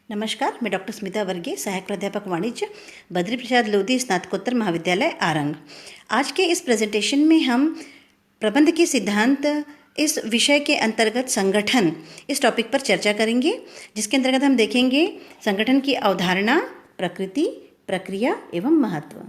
नमस्कार, मैं डॉक्टर स्मिता वर्गीय, सहायक प्राध्यापक वाणिज्य, बद्री प्रसाद लोधी स्नातकोत्तर महाविद्यालय आरंग। आज के इस प्रेजेंटेशन में हम प्रबंध के सिद्धांत इस विषय के अंतर्गत संगठन इस टॉपिक पर चर्चा करेंगे, जिसके अंतर्गत हम देखेंगे संगठन की अवधारणा, प्रकृति, प्रक्रिया एवं महत्व।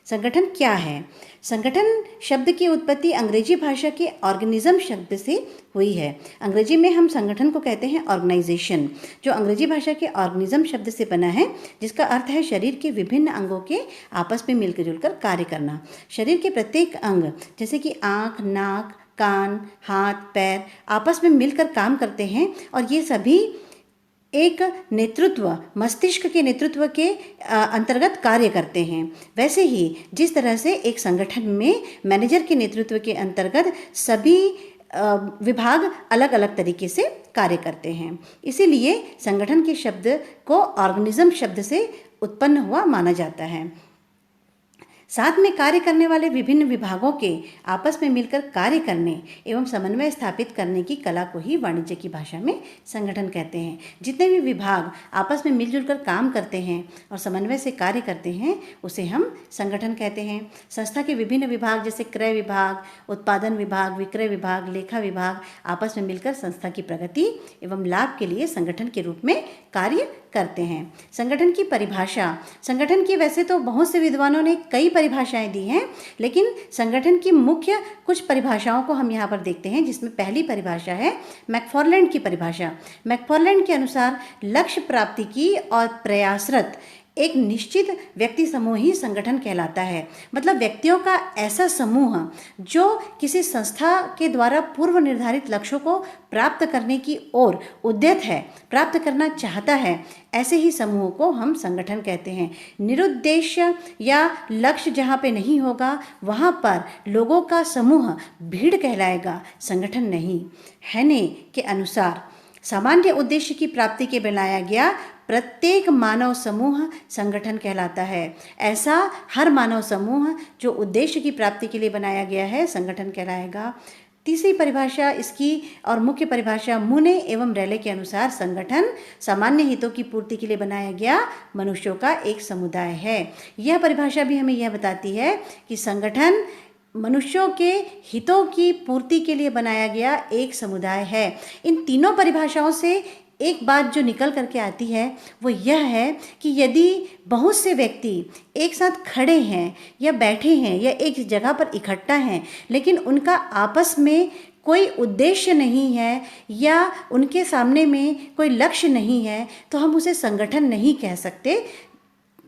संगठन क्या है? संगठन शब्द की उत्पत्ति अंग्रेजी भाषा के ऑर्गेनिज्म शब्द से हुई है। अंग्रेजी में हम संगठन को कहते हैं ऑर्गेनाइजेशन, जो अंग्रेजी भाषा के ऑर्गेनिज्म शब्द से बना है, जिसका अर्थ है शरीर के विभिन्न अंगों के आपस में मिलकर जुलकर कार्य करना। शरीर के प्रत्येक अंग जैसे कि आँख, नाक, कान, हाथ, पैर आपस में मिलकर काम करते हैं और ये सभी एक नेतृत्व, मस्तिष्क के नेतृत्व के अंतर्गत कार्य करते हैं। वैसे ही जिस तरह से एक संगठन में मैनेजर के नेतृत्व के अंतर्गत सभी विभाग अलग अलग तरीके से कार्य करते हैं, इसीलिए संगठन के शब्द को ऑर्गेनिज्म शब्द से उत्पन्न हुआ माना जाता है। साथ में कार्य करने वाले विभिन्न विभागों के आपस में मिलकर कार्य करने एवं समन्वय स्थापित करने की कला को ही वाणिज्य की भाषा में संगठन कहते हैं। जितने भी विभाग आपस में मिलजुल कर काम करते हैं और समन्वय से कार्य करते हैं, उसे हम संगठन कहते हैं। संस्था के विभिन्न विभाग जैसे क्रय विभाग, उत्पादन विभाग, विक्रय विभाग, लेखा विभाग आपस में मिलकर संस्था की प्रगति एवं लाभ के लिए संगठन के रूप में कार्य करते हैं। संगठन की परिभाषा, संगठन की वैसे तो बहुत से विद्वानों ने कई परिभाषाएं दी हैं, लेकिन संगठन की मुख्य कुछ परिभाषाओं को हम यहाँ पर देखते हैं, जिसमें पहली परिभाषा है मैकफार्लैंड की परिभाषा। मैकफार्लैंड के अनुसार लक्ष्य प्राप्ति की और प्रयासरत एक निश्चित व्यक्ति समूह ही संगठन कहलाता है। मतलब व्यक्तियों का ऐसा समूह जो किसी संस्था के द्वारा पूर्व निर्धारित लक्ष्यों को प्राप्त करने की ओर उद्यत है, प्राप्त करना चाहता है, ऐसे ही समूह को हम संगठन कहते हैं। निरुद्देश्य या लक्ष्य जहाँ पे नहीं होगा, वहाँ पर लोगों का समूह भीड़ कहलाएगा, संगठन नहीं। हैने के अनुसार सामान्य उद्देश्य की प्राप्ति के बनाया गया प्रत्येक मानव समूह संगठन कहलाता है। ऐसा हर मानव समूह जो उद्देश्य की प्राप्ति के लिए बनाया गया है, संगठन कहलाएगा। तीसरी परिभाषा इसकी और मुख्य परिभाषा मुने एवं रेले के अनुसार संगठन सामान्य हितों की पूर्ति के लिए बनाया गया मनुष्यों का एक समुदाय है। यह परिभाषा भी हमें यह बताती है कि संगठन मनुष्यों के हितों की पूर्ति के लिए बनाया गया एक समुदाय है। इन तीनों परिभाषाओं से एक बात जो निकल करके आती है वो यह है कि यदि बहुत से व्यक्ति एक साथ खड़े हैं या बैठे हैं या एक जगह पर इकट्ठा हैं, लेकिन उनका आपस में कोई उद्देश्य नहीं है या उनके सामने में कोई लक्ष्य नहीं है, तो हम उसे संगठन नहीं कह सकते।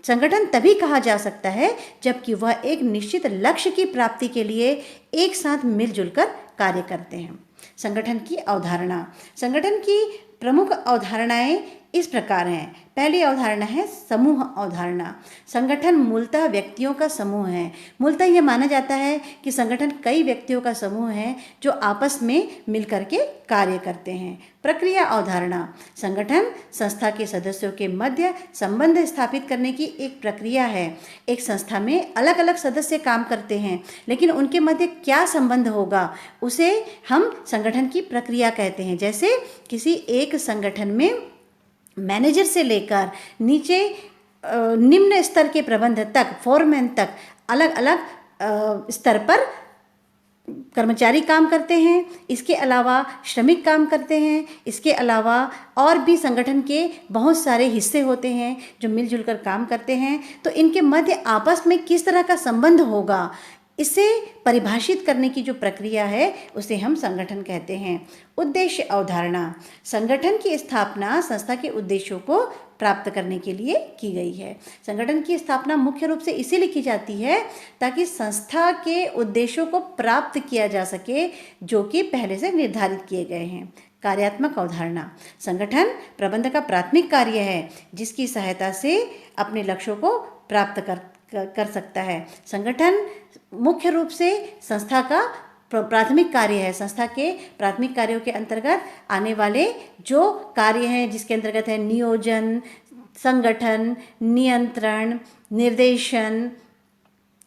संगठन तभी कहा जा सकता है जबकि वह एक निश्चित लक्ष्य की प्राप्ति के लिए एक साथ मिलजुल कर कार्य करते हैं। संगठन की अवधारणा, संगठन की प्रमुख अवधारणाएं इस प्रकार हैं। पहली अवधारणा है समूह अवधारणा। संगठन मूलतः व्यक्तियों का समूह है। मूलतः यह माना जाता है कि संगठन कई व्यक्तियों का समूह है जो आपस में मिलकर के कार्य करते हैं। प्रक्रिया अवधारणा, संगठन संस्था के सदस्यों के मध्य संबंध स्थापित करने की एक प्रक्रिया है। एक संस्था में अलग अलग सदस्य काम करते हैं, लेकिन उनके मध्य क्या संबंध होगा उसे हम संगठन की प्रक्रिया कहते हैं। जैसे किसी एक संगठन में मैनेजर से लेकर नीचे निम्न स्तर के प्रबंधक तक, फोरमैन तक अलग अलग स्तर पर कर्मचारी काम करते हैं। इसके अलावा श्रमिक काम करते हैं। इसके अलावा और भी संगठन के बहुत सारे हिस्से होते हैं जो मिलजुल कर काम करते हैं। तो इनके मध्य आपस में किस तरह का संबंध होगा, इसे परिभाषित करने की जो प्रक्रिया है उसे हम संगठन कहते हैं। उद्देश्य अवधारणा, संगठन की स्थापना संस्था के उद्देश्यों को प्राप्त करने के लिए की गई है। संगठन की स्थापना मुख्य रूप से इसीलिए की जाती है ताकि संस्था के उद्देश्यों को प्राप्त किया जा सके जो कि पहले से निर्धारित किए गए हैं। कार्यात्मक अवधारणा, संगठन प्रबंधन का प्राथमिक कार्य है जिसकी सहायता से अपने लक्ष्यों को प्राप्त कर सकता है। संगठन मुख्य रूप से संस्था का प्राथमिक कार्य है। संस्था के प्राथमिक कार्यों के अंतर्गत आने वाले जो कार्य हैं, जिसके अंतर्गत है नियोजन, संगठन, नियंत्रण, निर्देशन,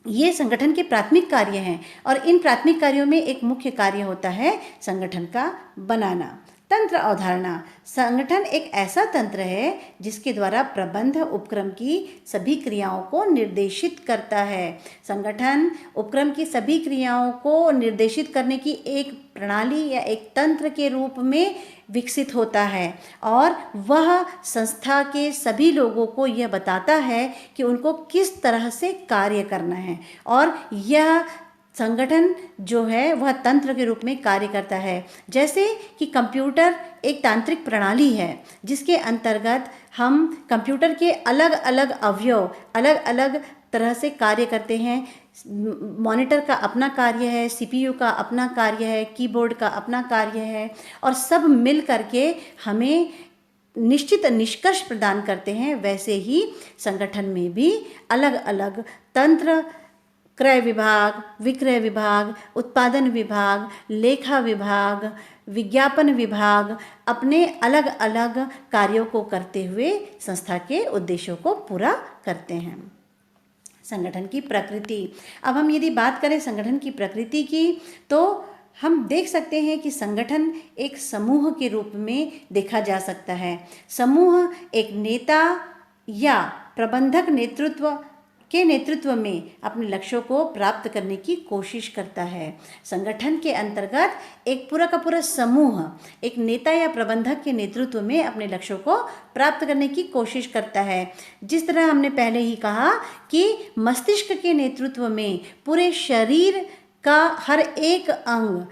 ये संगठन के प्राथमिक कार्य हैं। और इन प्राथमिक कार्यों में एक मुख्य कार्य होता है संगठन का बनाना। तंत्र अवधारणा। संगठन एक ऐसा तंत्र है जिसके द्वारा प्रबंध उपक्रम की सभी क्रियाओं को निर्देशित करता है। संगठन उपक्रम की सभी क्रियाओं को निर्देशित करने की एक प्रणाली या एक तंत्र के रूप में विकसित होता है और वह संस्था के सभी लोगों को यह बताता है कि उनको किस तरह से कार्य करना है और यह संगठन जो है वह तंत्र के रूप में कार्य करता है। जैसे कि कंप्यूटर एक तांत्रिक प्रणाली है जिसके अंतर्गत हम कंप्यूटर के अलग अलग अवयव अलग अलग तरह से कार्य करते हैं। मॉनिटर का अपना कार्य है, सीपीयू का अपना कार्य है, कीबोर्ड का अपना कार्य है और सब मिल करके हमें निश्चित निष्कर्ष प्रदान करते हैं। वैसे ही संगठन में भी अलग अलग तंत्र, क्रय विभाग, विक्रय विभाग, उत्पादन विभाग, लेखा विभाग, विज्ञापन विभाग अपने अलग अलग कार्यों को करते हुए संस्था के उद्देश्यों को पूरा करते हैं। संगठन की प्रकृति। अब हम यदि बात करें संगठन की प्रकृति की तो हम देख सकते हैं कि संगठन एक समूह के रूप में देखा जा सकता है। समूह एक नेता या प्रबंधक के नेतृत्व में अपने लक्ष्यों को प्राप्त करने की कोशिश करता है। संगठन के अंतर्गत एक पूरा का पूरा समूह एक नेता या प्रबंधक के नेतृत्व में अपने लक्ष्यों को प्राप्त करने की कोशिश करता है। जिस तरह हमने पहले ही कहा कि मस्तिष्क के नेतृत्व में पूरे शरीर का हर एक अंग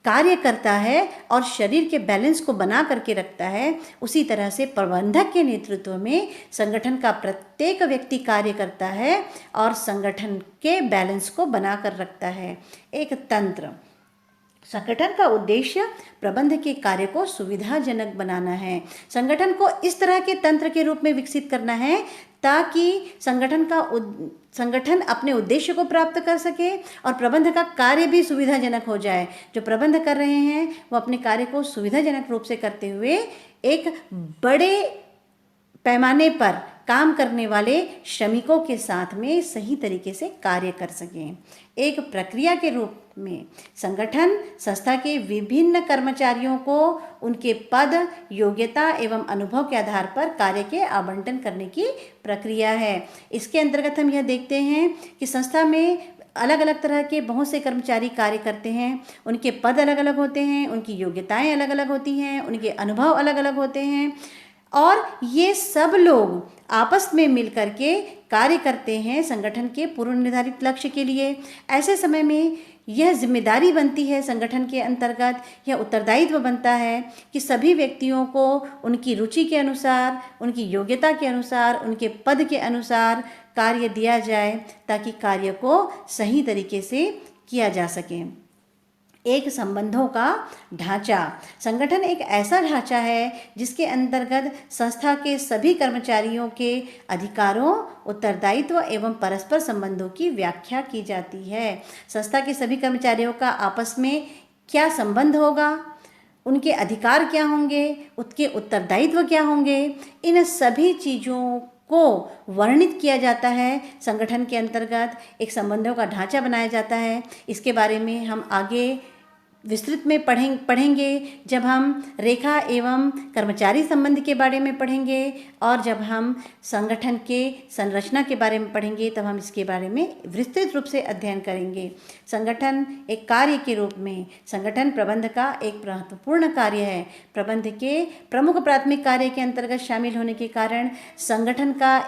कार्य करता है और शरीर के बैलेंस को बना करके रखता है, उसी तरह से प्रबंधक के नेतृत्व में संगठन का प्रत्येक व्यक्ति कार्य करता है और संगठन के बैलेंस को बना कर रखता है। एक तंत्र। संगठन का उद्देश्य प्रबंध के कार्य को सुविधाजनक बनाना है। संगठन को इस तरह के तंत्र के रूप में विकसित करना है ताकि संगठन अपने उद्देश्य को प्राप्त कर सके और प्रबंध का कार्य भी सुविधाजनक हो जाए। जो प्रबंध कर रहे हैं वो अपने कार्य को सुविधाजनक रूप से करते हुए एक बड़े पैमाने पर काम करने वाले श्रमिकों के साथ में सही तरीके से कार्य कर सकें। एक प्रक्रिया के रूप में संगठन संस्था के विभिन्न कर्मचारियों को उनके पद, योग्यता एवं अनुभव के आधार पर कार्य के आवंटन करने की प्रक्रिया है। इसके अंतर्गत हम यह देखते हैं कि संस्था में अलग अलग तरह के बहुत से कर्मचारी कार्य करते हैं। उनके पद अलग अलग होते हैं, उनकी योग्यताएं अलग अलग होती हैं, उनके अनुभव अलग अलग होते हैं और ये सब लोग आपस में मिलकर के कार्य करते हैं संगठन के पूर्व निर्धारित लक्ष्य के लिए। ऐसे समय में यह जिम्मेदारी बनती है संगठन के अंतर्गत, यह उत्तरदायित्व बनता है कि सभी व्यक्तियों को उनकी रुचि के अनुसार, उनकी योग्यता के अनुसार, उनके पद के अनुसार कार्य दिया जाए ताकि कार्य को सही तरीके से किया जा सके। एक संबंधों का ढांचा। संगठन एक ऐसा ढांचा है जिसके अंतर्गत संस्था के सभी कर्मचारियों के अधिकारों, उत्तरदायित्व एवं परस्पर संबंधों की व्याख्या की जाती है। संस्था के सभी कर्मचारियों का आपस में क्या संबंध होगा, उनके अधिकार क्या होंगे, उसके उत्तरदायित्व क्या होंगे, इन सभी चीज़ों को वर्णित किया जाता है। संगठन के अंतर्गत एक संबंधों का ढांचा बनाया जाता है। इसके बारे में हम आगे विस्तृत में पढ़ेंगे जब हम रेखा एवं कर्मचारी संबंध के बारे में पढ़ेंगे और जब हम संगठन के संरचना के बारे में पढ़ेंगे तब हम इसके बारे में विस्तृत रूप से अध्ययन करेंगे। संगठन एक कार्य के रूप में संगठन प्रबंध का एक महत्वपूर्ण कार्य है। प्रबंध के प्रमुख प्राथमिक कार्य के अंतर्गत शामिल होने के कारण संगठन को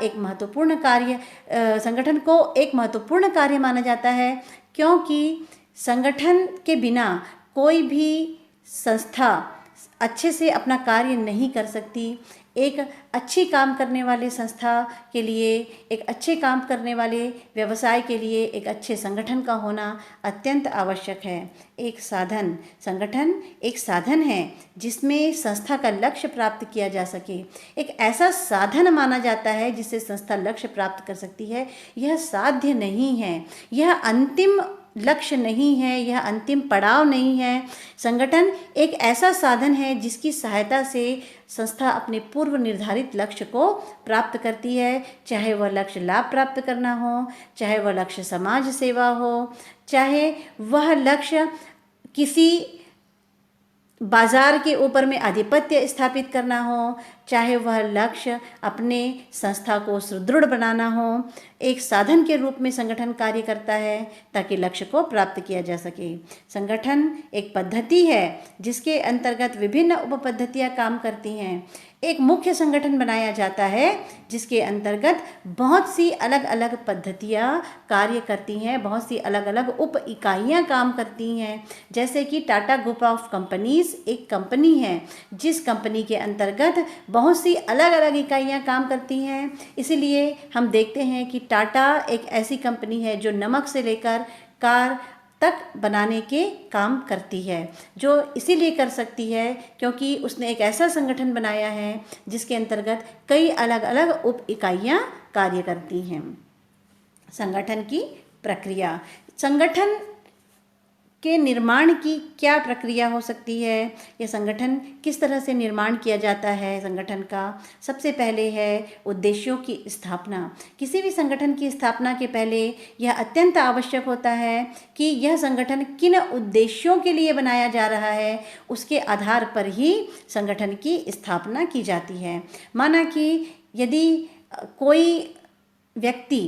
एक महत्वपूर्ण कार्य माना जाता है, क्योंकि संगठन के बिना कोई भी संस्था अच्छे से अपना कार्य नहीं कर सकती। एक अच्छी काम करने वाले संस्था के लिए, एक अच्छे काम करने वाले व्यवसाय के लिए एक अच्छे संगठन का होना अत्यंत आवश्यक है। एक साधन। संगठन एक साधन है जिसमें संस्था का लक्ष्य प्राप्त किया जा सके। एक ऐसा साधन माना जाता है जिससे संस्था लक्ष्य प्राप्त कर सकती है। यह साध्य नहीं है, यह अंतिम लक्ष्य नहीं है, यह अंतिम पड़ाव नहीं है। संगठन एक ऐसा साधन है जिसकी सहायता से संस्था अपने पूर्व निर्धारित लक्ष्य को प्राप्त करती है, चाहे वह लक्ष्य लाभ प्राप्त करना हो, चाहे वह लक्ष्य समाज सेवा हो, चाहे वह लक्ष्य किसी बाजार के ऊपर में आधिपत्य स्थापित करना हो, चाहे वह लक्ष्य अपने संस्था को सुदृढ़ बनाना हो, एक साधन के रूप में संगठन कार्य करता है ताकि लक्ष्य को प्राप्त किया जा सके। संगठन एक पद्धति है जिसके अंतर्गत विभिन्न उप पद्धतियाँ काम करती हैं। एक मुख्य संगठन बनाया जाता है जिसके अंतर्गत बहुत सी अलग अलग पद्धतियाँ कार्य करती हैं, बहुत सी अलग अलग उप इकाइयाँ काम करती हैं। जैसे कि टाटा ग्रुप ऑफ कंपनीज एक कंपनी है जिस कंपनी के अंतर्गत बहुत सी अलग अलग इकाइयाँ काम करती हैं। इसीलिए हम देखते हैं कि टाटा एक ऐसी कंपनी है जो नमक से लेकर कार तक बनाने के काम करती है, जो इसीलिए कर सकती है क्योंकि उसने एक ऐसा संगठन बनाया है जिसके अंतर्गत कई अलग अलग उप इकाइयाँ कार्य करती हैं। संगठन की प्रक्रिया, संगठन के निर्माण की क्या प्रक्रिया हो सकती है, यह संगठन किस तरह से निर्माण किया जाता है संगठन का। सबसे पहले है उद्देश्यों की स्थापना। किसी भी संगठन की स्थापना के पहले यह अत्यंत आवश्यक होता है कि यह संगठन किन उद्देश्यों के लिए बनाया जा रहा है, उसके आधार पर ही संगठन की स्थापना की जाती है। माना कि यदि कोई व्यक्ति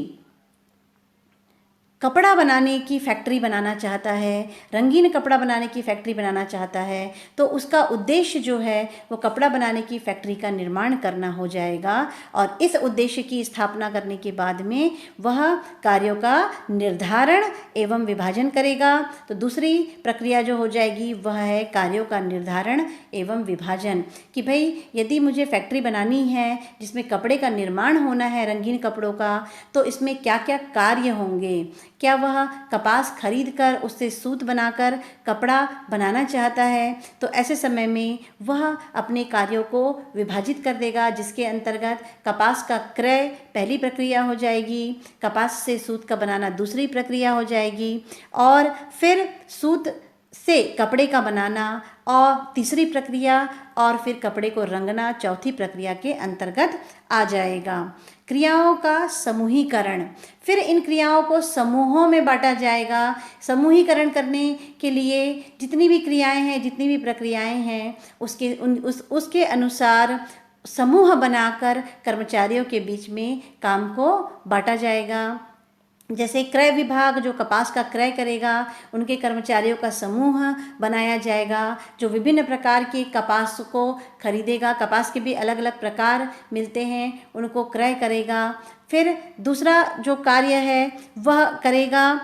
कपड़ा बनाने की फैक्ट्री बनाना चाहता है, रंगीन कपड़ा बनाने की फैक्ट्री बनाना चाहता है, तो उसका उद्देश्य जो है वो कपड़ा बनाने की फैक्ट्री का निर्माण करना हो जाएगा और इस उद्देश्य की स्थापना करने के बाद में वह कार्यों का निर्धारण एवं विभाजन करेगा। तो दूसरी प्रक्रिया जो हो जाएगी वह है कार्यों का निर्धारण एवं विभाजन, कि भाई यदि मुझे फैक्ट्री बनानी है जिसमें कपड़े का निर्माण होना है, रंगीन कपड़ों का, तो इसमें क्या क्या कार्य होंगे। क्या वह कपास खरीद कर उससे सूत बनाकर कपड़ा बनाना चाहता है, तो ऐसे समय में वह अपने कार्यों को विभाजित कर देगा, जिसके अंतर्गत कपास का क्रय पहली प्रक्रिया हो जाएगी, कपास से सूत का बनाना दूसरी प्रक्रिया हो जाएगी, और फिर सूत से कपड़े का बनाना और तीसरी प्रक्रिया, और फिर कपड़े को रंगना चौथी प्रक्रिया के अंतर्गत आ जाएगा। क्रियाओं का समूहीकरण, फिर इन क्रियाओं को समूहों में बांटा जाएगा। समूहीकरण करने के लिए जितनी भी क्रियाएं हैं, जितनी भी प्रक्रियाएं हैं, उसके अनुसार समूह बनाकर कर्मचारियों के बीच में काम को बांटा जाएगा। जैसे क्रय विभाग जो कपास का क्रय करेगा, उनके कर्मचारियों का समूह बनाया जाएगा जो विभिन्न प्रकार के कपास को खरीदेगा। कपास के भी अलग अलग प्रकार मिलते हैं, उनको क्रय करेगा। फिर दूसरा जो कार्य है वह करेगा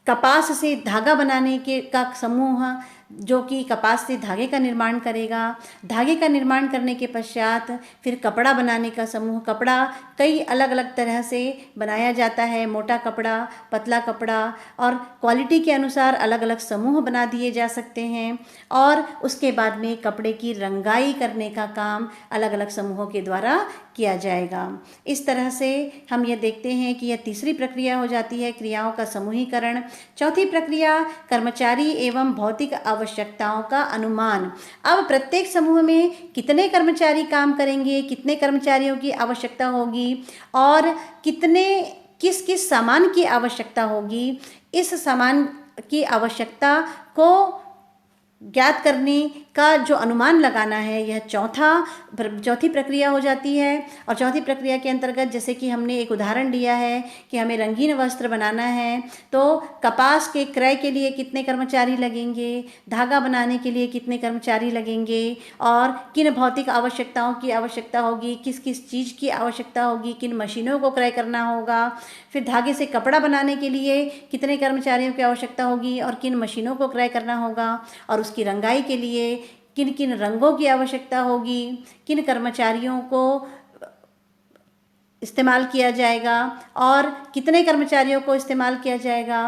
कपास से धागा बनाने के का समूह, जो कि कपास से धागे का निर्माण करेगा। धागे का निर्माण करने के पश्चात फिर कपड़ा बनाने का समूह। कपड़ा कई अलग अलग तरह से बनाया जाता है, मोटा कपड़ा, पतला कपड़ा, और क्वालिटी के अनुसार अलग अलग समूह बना दिए जा सकते हैं। और उसके बाद में कपड़े की रंगाई करने का काम अलग अलग समूहों के द्वारा किया जाएगा। इस तरह से हम ये देखते हैं कि यह तीसरी प्रक्रिया हो जाती है, क्रियाओं का समूहीकरण। चौथी प्रक्रिया कर्मचारी एवं भौतिक आवश्यकताओं का अनुमान। अब प्रत्येक समूह में कितने कर्मचारी काम करेंगे, कितने कर्मचारियों की आवश्यकता होगी और किस किस सामान की आवश्यकता होगी, इस सामान की आवश्यकता को ज्ञात करने का जो अनुमान लगाना है, यह चौथी प्रक्रिया हो जाती है। और चौथी प्रक्रिया के अंतर्गत जैसे कि हमने एक उदाहरण लिया है कि हमें रंगीन वस्त्र बनाना है, तो कपास के क्रय के लिए कितने कर्मचारी लगेंगे, धागा बनाने के लिए कितने कर्मचारी लगेंगे, और किन भौतिक आवश्यकताओं की आवश्यकता होगी, किस किस चीज़ की आवश्यकता होगी, किन मशीनों को क्रय करना होगा। फिर धागे से कपड़ा बनाने के लिए कितने कर्मचारियों की आवश्यकता होगी और किन मशीनों को क्रय करना होगा, और उसकी रंगाई के लिए किन किन रंगों की आवश्यकता होगी, किन कर्मचारियों को इस्तेमाल किया जाएगा और कितने कर्मचारियों को इस्तेमाल किया जाएगा,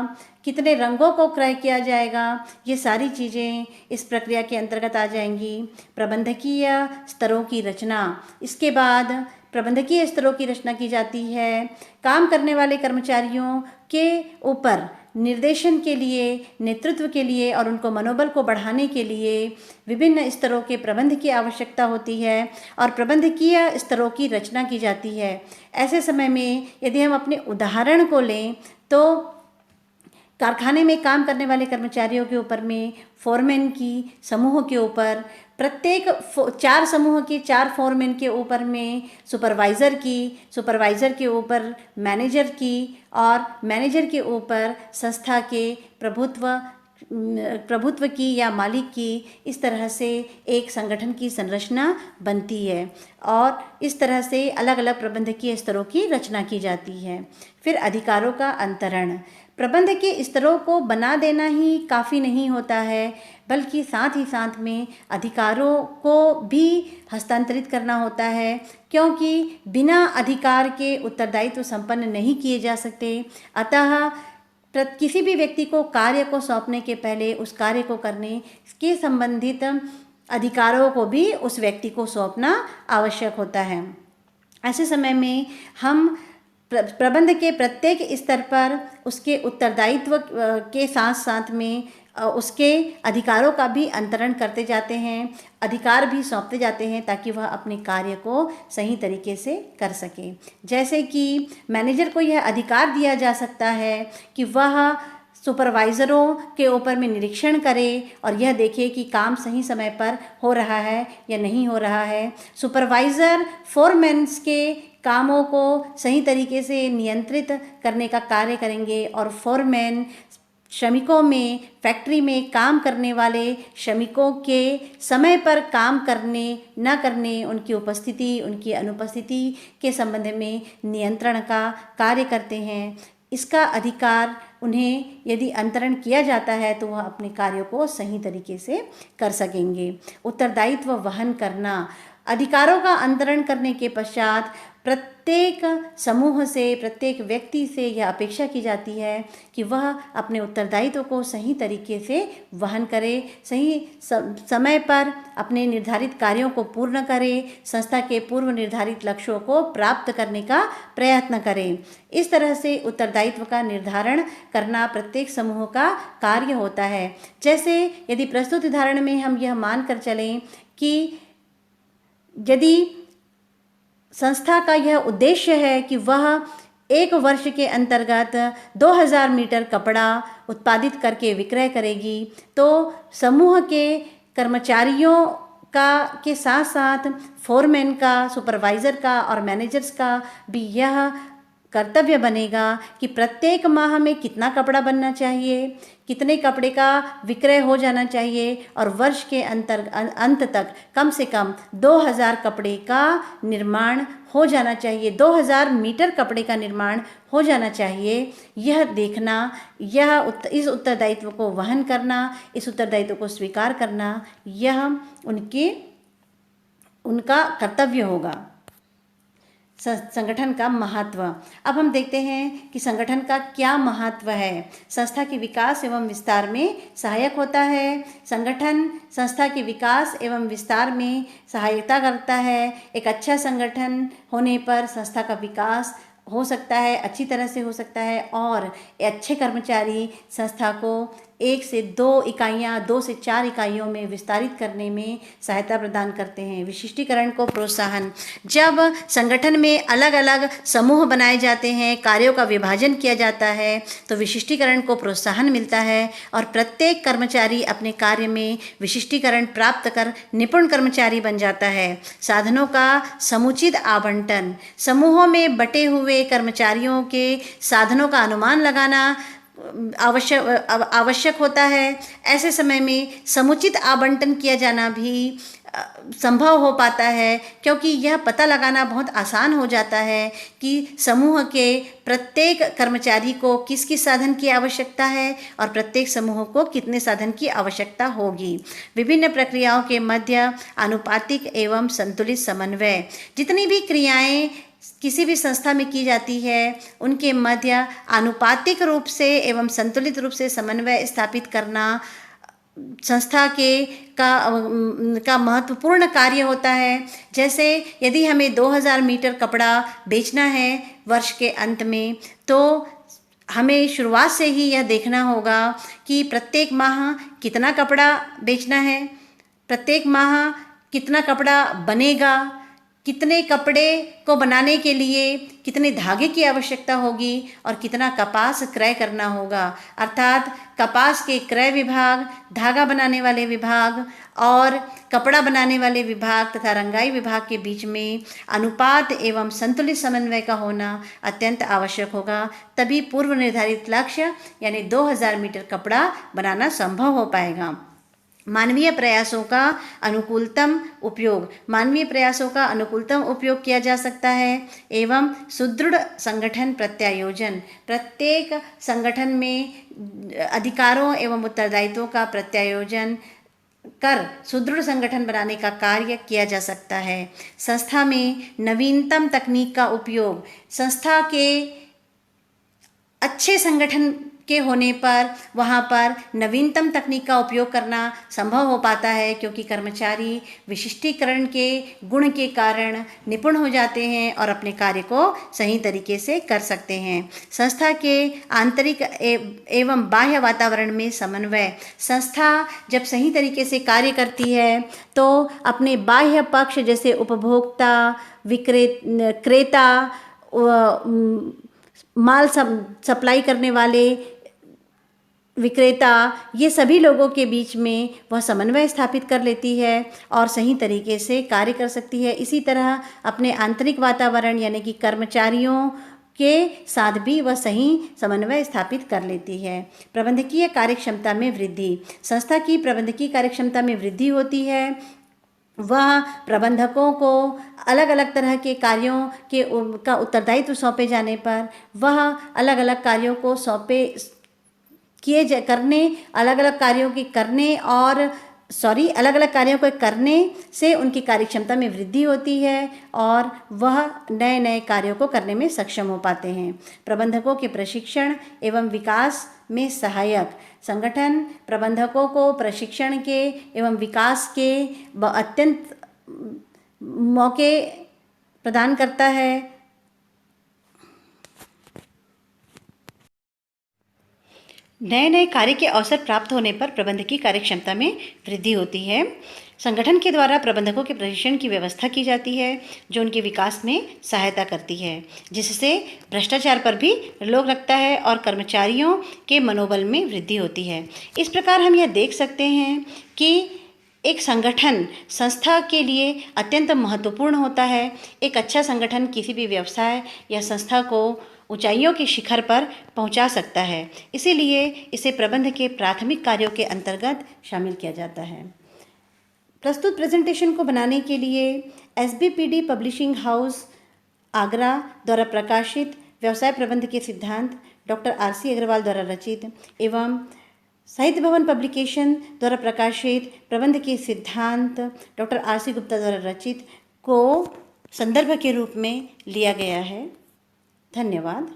कितने रंगों को क्रय किया जाएगा। ये सारी चीज़ें इस प्रक्रिया के अंतर्गत आ जाएंगी। प्रबंधकीय स्तरों की रचना, इसके बाद प्रबंधकीय स्तरों की रचना की जाती है। काम करने वाले कर्मचारियों के ऊपर निर्देशन के लिए, नेतृत्व के लिए और उनको मनोबल को बढ़ाने के लिए विभिन्न स्तरों के प्रबंध की आवश्यकता होती है और प्रबंधकीय स्तरों की रचना की जाती है। ऐसे समय में यदि हम अपने उदाहरण को लें तो कारखाने में काम करने वाले कर्मचारियों के ऊपर में, फोरमैन की समूह के ऊपर, प्रत्येक 4 समूह के 4 फोरमैन के ऊपर में, सुपरवाइज़र के ऊपर मैनेजर की, और मैनेजर के ऊपर संस्था के प्रभुत्व की या मालिक की। इस तरह से एक संगठन की संरचना बनती है और इस तरह से अलग अलग प्रबंधकीय स्तरों की रचना की जाती है। फिर अधिकारों का अंतरण। प्रबंध के स्तरों को बना देना ही काफ़ी नहीं होता है, बल्कि साथ ही साथ में अधिकारों को भी हस्तांतरित करना होता है, क्योंकि बिना अधिकार के उत्तरदायित्व संपन्न नहीं किए जा सकते। अतः किसी भी व्यक्ति को कार्य को सौंपने के पहले उस कार्य को करने के संबंधित अधिकारों को भी उस व्यक्ति को सौंपना आवश्यक होता है। ऐसे समय में हम प्रबंध के प्रत्येक स्तर पर उसके उत्तरदायित्व के साथ साथ में उसके अधिकारों का भी अंतरण करते जाते हैं, अधिकार भी सौंपते जाते हैं, ताकि वह अपने कार्य को सही तरीके से कर सके। जैसे कि मैनेजर को यह अधिकार दिया जा सकता है कि वह सुपरवाइज़रों के ऊपर में निरीक्षण करे और यह देखे कि काम सही समय पर हो रहा है या नहीं हो रहा है। सुपरवाइज़र फोरमैन्स के कामों को सही तरीके से नियंत्रित करने का कार्य करेंगे और फोरमैन श्रमिकों में, फैक्ट्री में काम करने वाले श्रमिकों के समय पर काम करने न करने, उनकी उपस्थिति उनकी अनुपस्थिति के संबंध में नियंत्रण का कार्य करते हैं। इसका अधिकार उन्हें यदि अंतरण किया जाता है तो वह अपने कार्यों को सही तरीके से कर सकेंगे। उत्तरदायित्व वहन करना। अधिकारों का अंतरण करने के पश्चात प्रत्येक समूह से, प्रत्येक व्यक्ति से यह अपेक्षा की जाती है कि वह अपने उत्तरदायित्व को सही तरीके से वहन करे, सही समय पर अपने निर्धारित कार्यों को पूर्ण करे, संस्था के पूर्व निर्धारित लक्ष्यों को प्राप्त करने का प्रयत्न करे। इस तरह से उत्तरदायित्व का निर्धारण करना प्रत्येक समूह का कार्य होता है। जैसे यदि प्रस्तुत उदाहरण में हम यह मानकर चलें कि यदि संस्था का यह उद्देश्य है कि वह 1 वर्ष के अंतर्गत 2000 मीटर कपड़ा उत्पादित करके विक्रय करेगी, तो समूह के कर्मचारियों का के साथ साथ फोरमैन का, सुपरवाइज़र का और मैनेजर्स का भी यह कर्तव्य बनेगा कि प्रत्येक माह में कितना कपड़ा बनना चाहिए, कितने कपड़े का विक्रय हो जाना चाहिए और वर्ष के अंत तक कम से कम 2000 कपड़े का निर्माण हो जाना चाहिए, 2000 मीटर कपड़े का निर्माण हो जाना चाहिए। यह देखना, इस उत्तरदायित्व को वहन करना, इस उत्तरदायित्व को स्वीकार करना, यह उनका कर्तव्य होगा। संगठन का महत्व। अब हम देखते हैं कि संगठन का क्या महत्व है। संस्था के विकास एवं विस्तार में सहायक होता है। संगठन संस्था के विकास एवं विस्तार में सहायता करता है। एक अच्छा संगठन होने पर संस्था का विकास हो सकता है, अच्छी तरह से हो सकता है और अच्छे कर्मचारी संस्था को 1 से 2 इकाइयाँ, 2 से 4 इकाइयों में विस्तारित करने में सहायता प्रदान करते हैं। विशिष्टीकरण को प्रोत्साहन। जब संगठन में अलग अलग समूह बनाए जाते हैं, कार्यों का विभाजन किया जाता है, तो विशिष्टीकरण को प्रोत्साहन मिलता है और प्रत्येक कर्मचारी अपने कार्य में विशिष्टीकरण प्राप्त कर निपुण कर्मचारी बन जाता है। साधनों का समुचित आवंटन। समूहों में बटे हुए कर्मचारियों के साधनों का अनुमान लगाना आवश्यक होता है। ऐसे समय में समुचित आवंटन किया जाना भी संभव हो पाता है, क्योंकि यह पता लगाना बहुत आसान हो जाता है कि समूह के प्रत्येक कर्मचारी को किस किस साधन की आवश्यकता है और प्रत्येक समूह को कितने साधन की आवश्यकता होगी। विभिन्न प्रक्रियाओं के मध्य आनुपातिक एवं संतुलित समन्वय। जितनी भी क्रियाएं किसी भी संस्था में की जाती है, उनके मध्य आनुपातिक रूप से एवं संतुलित रूप से समन्वय स्थापित करना संस्था का महत्वपूर्ण कार्य होता है। जैसे यदि हमें 2000 मीटर कपड़ा बेचना है वर्ष के अंत में, तो हमें शुरुआत से ही यह देखना होगा कि प्रत्येक माह कितना कपड़ा बेचना है, प्रत्येक माह कितना कपड़ा बनेगा, कितने कपड़े को बनाने के लिए कितने धागे की आवश्यकता होगी और कितना कपास क्रय करना होगा, अर्थात कपास के क्रय विभाग, धागा बनाने वाले विभाग और कपड़ा बनाने वाले विभाग तथा रंगाई विभाग के बीच में अनुपात एवं संतुलित समन्वय का होना अत्यंत आवश्यक होगा। तभी पूर्व निर्धारित लक्ष्य यानी 2000 मीटर कपड़ा बनाना संभव हो पाएगा। मानवीय प्रयासों का अनुकूलतम उपयोग, मानवीय प्रयासों का अनुकूलतम उपयोग किया जा सकता है एवं सुदृढ़ संगठन प्रत्यायोजन, प्रत्येक संगठन में अधिकारों एवं उत्तरदायित्वों का प्रत्यायोजन कर सुदृढ़ संगठन बनाने का कार्य किया जा सकता है। संस्था में नवीनतम तकनीक का उपयोग, संस्था के अच्छे संगठन के होने पर वहाँ पर नवीनतम तकनीक का उपयोग करना संभव हो पाता है, क्योंकि कर्मचारी विशिष्टीकरण के गुण के कारण निपुण हो जाते हैं और अपने कार्य को सही तरीके से कर सकते हैं। संस्था के आंतरिक एवं बाह्य वातावरण में समन्वय, संस्था जब सही तरीके से कार्य करती है तो अपने बाह्य पक्ष जैसे उपभोक्ता, क्रेता, माल सप्लाई करने वाले विक्रेता, ये सभी लोगों के बीच में वह समन्वय स्थापित कर लेती है और सही तरीके से कार्य कर सकती है। इसी तरह अपने आंतरिक वातावरण यानी कि कर्मचारियों के साथ भी वह सही समन्वय स्थापित कर लेती है। प्रबंधकीय कार्यक्षमता में वृद्धि, संस्था की प्रबंधकीय कार्यक्षमता में वृद्धि होती है। वह प्रबंधकों को अलग अलग तरह के कार्यों का उत्तरदायित्व सौंपे जाने पर वह अलग अलग कार्यों को अलग अलग कार्यों को करने से उनकी कार्यक्षमता में वृद्धि होती है और वह नए नए कार्यों को करने में सक्षम हो पाते हैं। प्रबंधकों के प्रशिक्षण एवं विकास में सहायक, संगठन प्रबंधकों को प्रशिक्षण के एवं विकास के अत्यंत मौके प्रदान करता है। नए नए कार्य के अवसर प्राप्त होने पर प्रबंधकीय कार्यक्षमता में वृद्धि होती है। संगठन के द्वारा प्रबंधकों के प्रशिक्षण की व्यवस्था की जाती है जो उनके विकास में सहायता करती है, जिससे भ्रष्टाचार पर भी रोक लगता है और कर्मचारियों के मनोबल में वृद्धि होती है। इस प्रकार हम यह देख सकते हैं कि एक संगठन संस्था के लिए अत्यंत महत्वपूर्ण होता है। एक अच्छा संगठन किसी भी व्यवसाय या संस्था को ऊंचाइयों के शिखर पर पहुंचा सकता है, इसीलिए इसे प्रबंध के प्राथमिक कार्यों के अंतर्गत शामिल किया जाता है। प्रस्तुत प्रेजेंटेशन को बनाने के लिए SBPD पब्लिशिंग हाउस आगरा द्वारा प्रकाशित व्यवसाय प्रबंध के सिद्धांत डॉक्टर RC अग्रवाल द्वारा रचित एवं साहित्य भवन पब्लिकेशन द्वारा प्रकाशित प्रबंध के सिद्धांत डॉक्टर RC गुप्ता द्वारा रचित को संदर्भ के रूप में लिया गया है। धन्यवाद।